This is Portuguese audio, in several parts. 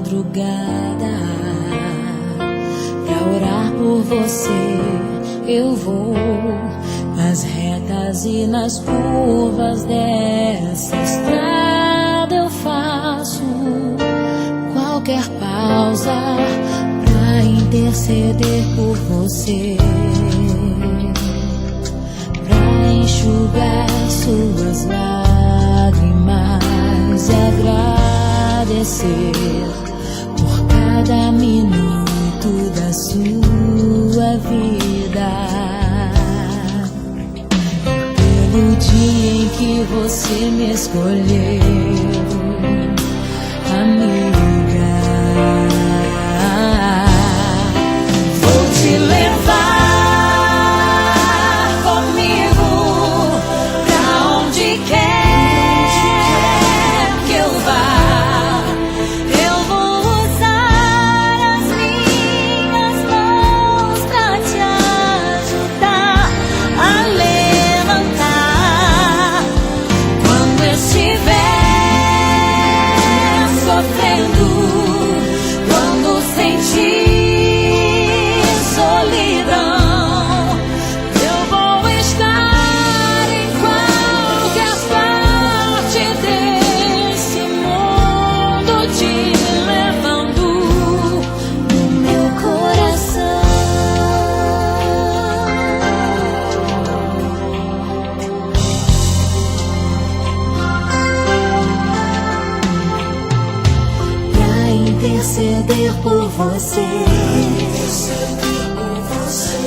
madrugada. Pra orar por você eu vou nas retas e nas curvas dessa estrada. Eu faço qualquer pausa pra interceder por você, pra enxugar suas lágrimas e agradecer por cada minuto da sua vida, pelo dia em que você me escolheu, amiga. Vou te levar comigo pra onde quer que eu vá. Eu vou usar as minhas mãos pra te ajudar a levantar quando estiver sofrendo, quando sentir solidão. Eu vou estar em qualquer parte desse mundo, te levando no meu coração. Pra interceder por você,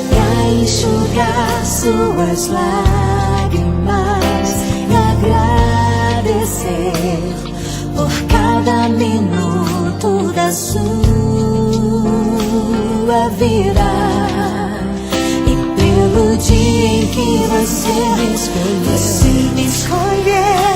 pra enxugar suas lágrimas e agradecer por cada minuto da sua vida, e pelo dia em que você me escolheu.